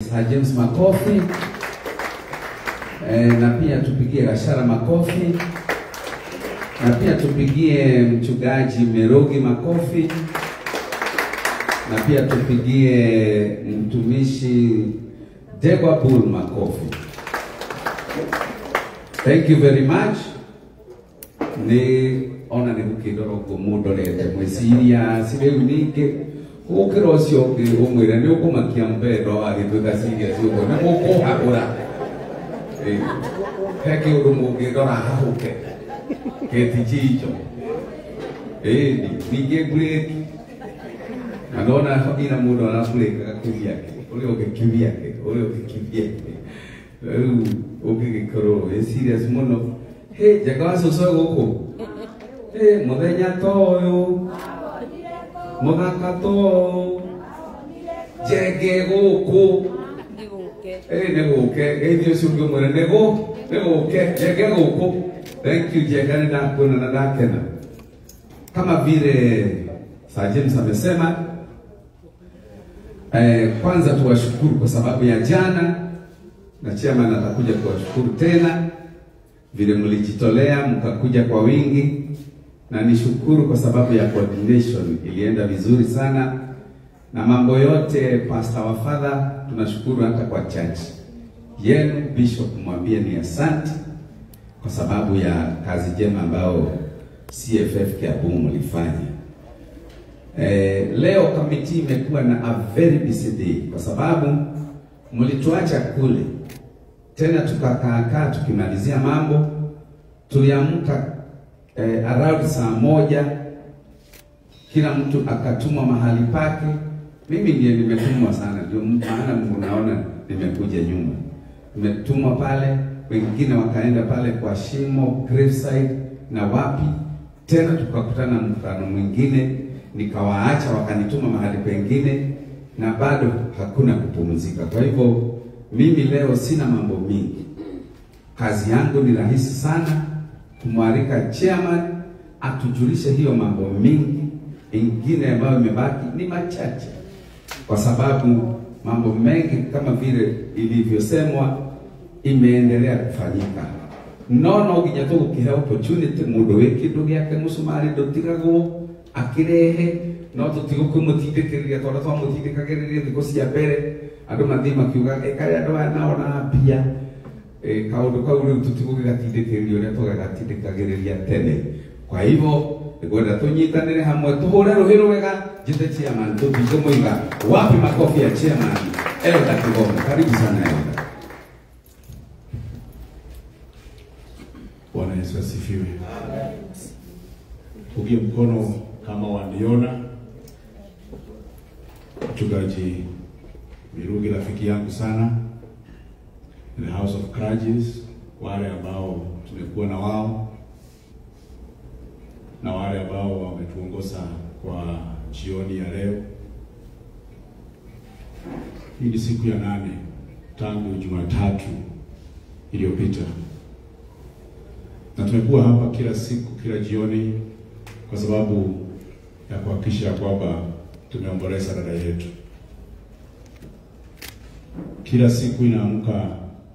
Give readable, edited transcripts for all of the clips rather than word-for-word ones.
Sir James makofi. Na pia tupigie Gashara makofi. Na pia tupigie mchungaji Merogi makofi. Na pia tupigie mtumishi Degwa Bull makofi. Thank you very much. Ni ona ni kukidoro kumudorete mwisiria sibe unike ukirosyo umwira ni ukumakia mbedo agitwika serious uko ni mukuhagura heki urumugidora hahuke keti chicho nige break anaona ina mudo anafuleka kivyake ule kivyake ukikoro serious muno jagaso sogo uko muthenya toyo muthakato jege guku neguke ethio cungu mwene neguke jege guku. Thank you jega ndakuna na ndakena kama vile Sir James amesema. Kwanza tuwashukuru kwa sababu ya jana, na chairman atakuja kuwashukuru tena vile mlijitolea mkakuja kwa wingi, na nishukuru kwa sababu ya coordination ilienda vizuri sana, na mambo yote pastor wa father tunashukuru. Hata kwa church yenu bishop mwambie ni asante kwa sababu ya kazi jema ambao CFF Kiambu mlifanya. Leo committee imekuwa na a very busy day kwa sababu mlituacha kule tena tukakaa tukimalizia mambo. Tuliamka around saa 1, kila mtu akatumwa mahali pake. Mimi ndiye nimetumwa sana, ndio maana mnaona nimekuja nyuma. Nimetumwa pale, wengine wakaenda pale kwa Shimo, Graveside na wapi. Tena tukakutana mkutano mwingine, nikawaacha wakanituma mahali pengine, na bado hakuna kupumzika. Kwa hivyo mimi leo sina mambo mingi. Kazi yangu ni rahisi sana, kumwalika chairman atujulishe hiyo mambo mingi. Ingine ambayo imebaki ni machache, kwa sababu mambo mengi kama vile ilivyosemwa imeendelea kufanyika. Nono ginyato ukiha opportunity mudo wekindu giake musumari dotigago akirehe no tutiguku mutindikiriria tora twa mutindikagiriria thiko cia mbere andu mathima kiuga ekari andu anaona pia kaundu kau riu tutigugatindikiriria uria twagatindikagiriria tene. Kwa hivyo ngwenda tunyitanire hamwe tuhure ruhiru wega jite chairman tupige muiga wapi makofi ya chairman Elda Kigoma. Karibu sana Elda. Bwana Yesu asifiwe. Tugie mkono kama waniona. Mchungaji Mirugi rafiki yangu sana, in the House of Crutches, wale ambao tumekuwa na wao na wale ambao wametuongoza kwa jioni ya leo. Hii ni siku ya 8 tangu Jumatatu iliyopita, na tumekuwa hapa kila siku, kila jioni, kwa sababu ya kuhakikisha kwamba tumeomboleza dada yetu. Kila siku inaamka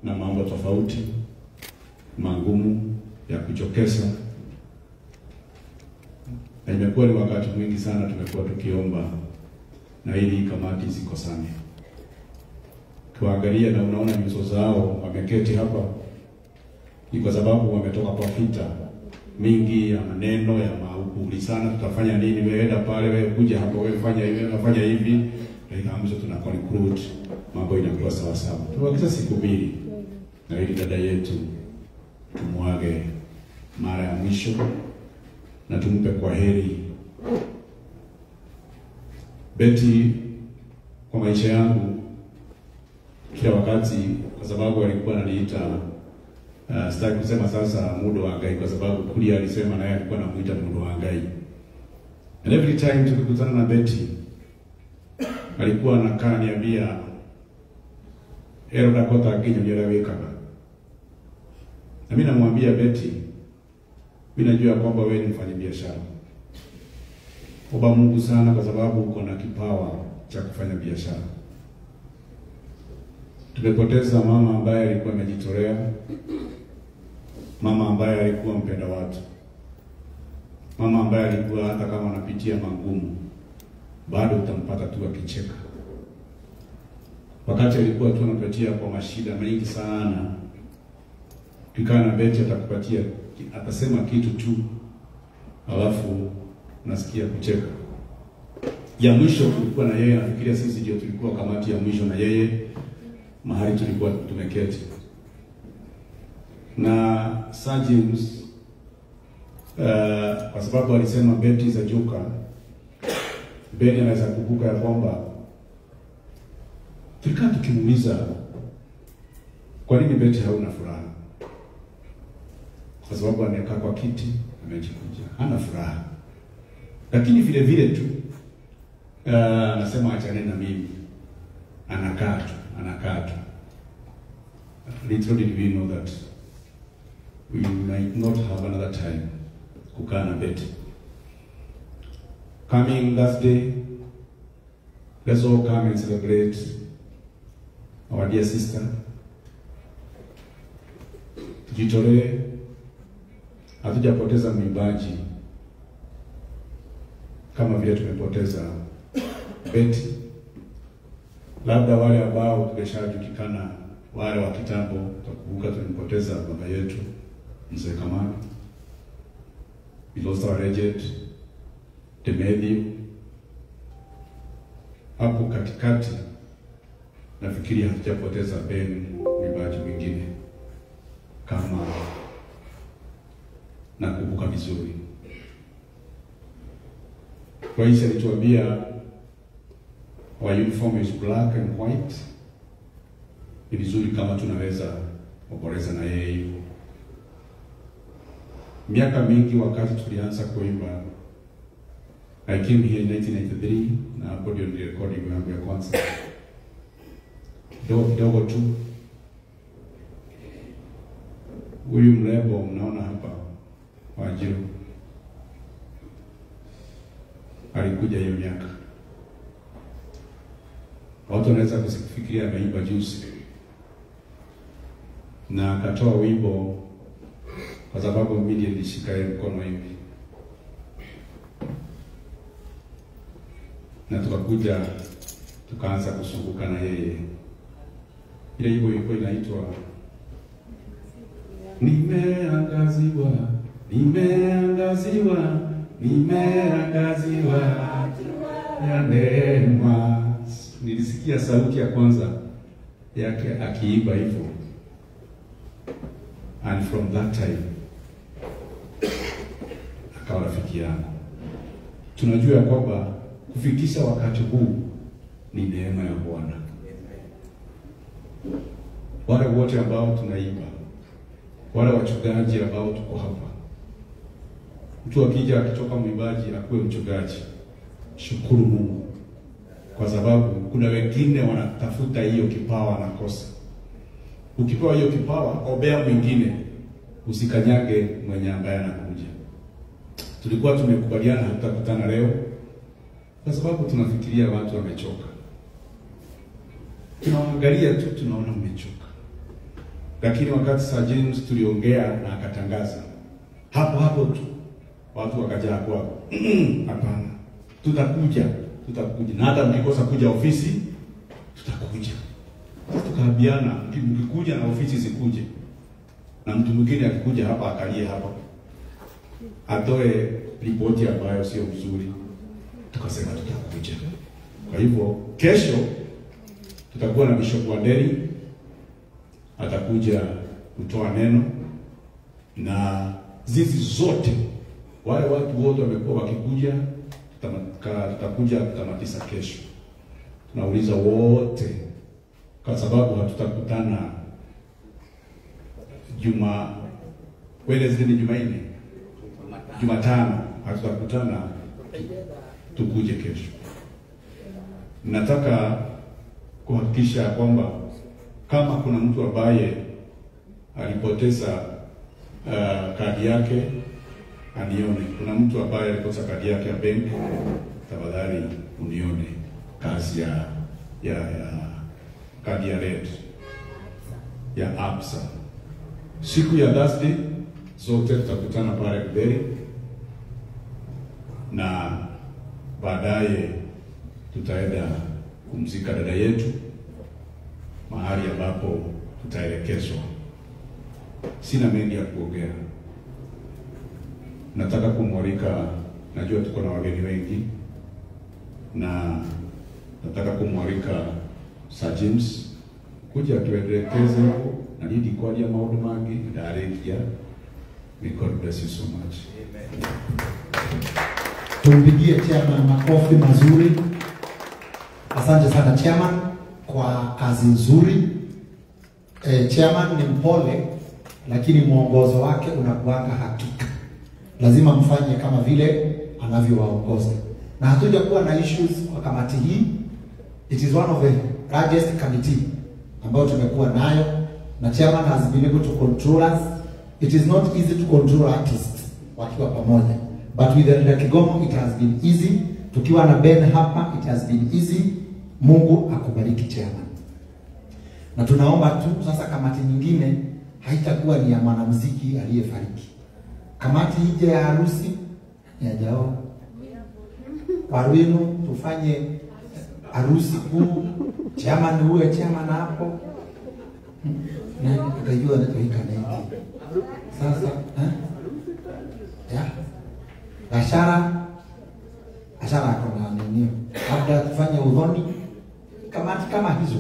na mambo tofauti, magumu ya kuchokesha, na imekuwa ni wakati mwingi sana tumekuwa tukiomba na ili kamati zikosane. Kuangalia na unaona nyuso zao wameketi hapa, ni kwa sababu wametoka kwa vita mingi ya maneno ya maukuli sana. Tutafanya nini? Wewe enda pale, wewe kuja hapa, wewe fanya hivi, unafanya hivi. Na mwisho tuna conclude mambo inakuwa sawa sawa. Tuwakisha siku 2 na ili dada yetu tumwage mara ya mwisho na tumpe kwa heri. Betty kwa maisha yangu kila wakati, kwa sababu alikuwa ananiita sitaki kusema sasa Mudo wa Ngai, kwa sababu kulia alisema na yeye alikuwa anamuita Mudo wa Ngai. And every time tukikutana na Betty alikuwa anakaa niambia ero Dakota kinyo ndio wekaga. Na mimi namwambia Betty, mimi najua kwamba wewe ni mfanyabiashara. Omba Mungu sana kwa sababu uko na kipawa cha kufanya biashara. Tumepoteza mama ambaye alikuwa amejitolea, mama ambaye alikuwa mpenda watu, mama ambaye alikuwa hata kama anapitia magumu bado utampata tu akicheka. Wakati alikuwa tu anapitia kwa mashida mengi sana, tukikaa na Betty atakupatia, atasema kitu tu, alafu nasikia kucheka. Ya mwisho tulikuwa na yeye, nafikiria sisi ndio tulikuwa kamati ya mwisho na yeye mahali tulikuwa tumeketi. Na Sir James kwa sababu alisema Betty za joka, Betty anaweza kukumbuka ya kwamba tulikaa tukimuuliza kwa nini Betty hauna furaha. Kwa sababu anakaa kwa kiti, amejikunja, hana furaha. Lakini vile vile tu anasema achane na mimi. Anakaa tu. Little did we know that we might not have another time kukaa na Betty. Coming Thursday, let's all come and celebrate our dear sister. Tujitolee, hatujapoteza mwimbaji kama vile tumepoteza Betty. Labda wale ambao tumeshajulikana, wale wa kitambo, tutakumbuka tulimpoteza baba yetu Mzee Kamani. We lost our legend Demedio. Hapo katikati nafikiri hatujapoteza Ben mwimbaji mwingine kama nakumbuka vizuri. Kwa hiyo alituambia our uniform is black and white. Ni vizuri kama tunaweza kuboreza na yeye. Miaka mingi wakati tulianza kuimba, I came here in 1993 na hapo ndio recording yangu ya kwanza. Kidogo tu. Huyu mrembo mnaona hapa, Wanjiru, alikuja hiyo miaka. Watu wanaweza kufikiria ameimba juzi. Na akatoa wimbo kwa sababu mimi nilishika yeye mkono hivi. Na tukakuja tukaanza kusunguka na yeye. Ile wimbo inaitwa Nimeangaziwa, ya neema. Nilisikia sauti ya kwanza yake akiimba hivyo. And from that time akawa rafiki yangu. Tunajua kwamba kufikisha wakati huu ni neema ya Bwana. Wale wote ambao tunaimba, wale wachungaji ambao tuko hapa, mtu akija akitoka mwimbaji akuwe mchungaji, shukuru Mungu, kwa sababu kuna wengine wanatafuta hiyo kipawa na kosa. Ukipewa hiyo kipawa, obea mwingine, usikanyage mwenye ambaye anakuja. Tulikuwa tumekubaliana tutakutana leo kwa sababu tunafikiria watu wamechoka. Tunaangalia tu tunaona mmechoka. Lakini wakati Sir James tuliongea na akatangaza, hapo tu watu wakajaa kwa hapana, tutakuja. Na hata mkikosa kuja ofisi, tutakuja. Tukaambiana mkikuja na ofisi sikuje. Na mtu mwingine akikuja hapa akalie hapa, atoe ripoti ambayo sio nzuri. Tukasema tutakuja. Kwa hivyo kesho tutakuwa na Bishop Wanderi, atakuja kutoa neno, na zizi zote wale watu wote wamekuwa wakikuja, tutakuja kutamatisha kesho. Tunauliza wote, kwa sababu hatutakutana Wednesday ni Jumanne, Jumatano hatutakutana, tukuje kesho. Nataka kuhakikisha kwamba kama kuna mtu ambaye alipoteza kadi yake anione. Kuna mtu ambaye alipoteza kadi yake ya benki, tafadhali unione kazi ya kadi ya red. ya APSA. Siku ya Thursday zote tutakutana pale Mbele, na baadaye tutaenda kumzika dada yetu mahali ambapo tutaelekezwa. Sina mengi ya kuongea. Nataka kumwalika, najua tuko na wageni wengi, na nataka kumwalika Sir James kuja tuelekeze hapo na nidi kwa dia maundu mangi ndarekia. May God bless you so much. Amen. Tumpigie chairman makofi mazuri. Asante sana chairman kwa kazi nzuri. Chairman ni mpole lakini mwongozo wake unakuanga hakika. Lazima mfanye kama vile anavyowaongoza. Na hatuja kuwa na issues kwa kamati hii. It is one of the largest committee ambayo tumekuwa nayo, na chairman has been able to control us. It is not easy to control artists wakiwa pamoja, but with the Kigomo it has been easy. Tukiwa na Ben hapa it has been easy. Mungu akubariki chairman. Na tunaomba tu sasa kamati nyingine haitakuwa ni ya mwanamuziki aliyefariki. Kamati ije ya harusi ya jao Warwino tufanye harusi kuu, chairman huwe chairman hapo. Na utajua na tuika na hiki. Sasa ya Ashara kuna nini? Labda tufanye udhoni kamati kama hizo.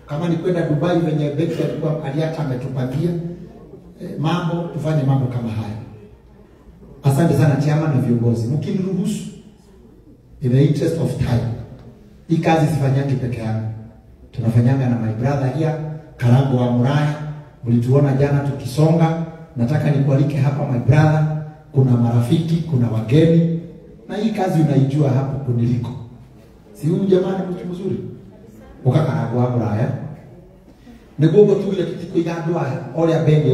Kama ni kwenda Dubai venye Beki alikuwa aliata ametupatia mambo, tufanye mambo kama haya. Asante sana chairman na viongozi. Mkiniruhusu, in the interest of time, hii kazi sifanyangi peke yangu. Tunafanyanga na my brother here, Karango wa Muraya. Mlituona jana tukisonga. Nataka nikualike hapa my brother. Kuna marafiki, kuna wageni. Na hii kazi unaijua hapo kuniliko. Si huyu jamani mtu mzuri? Uka Karango wa Muraya. Negogo tu ile kitiko ya ndoa, ole ya benge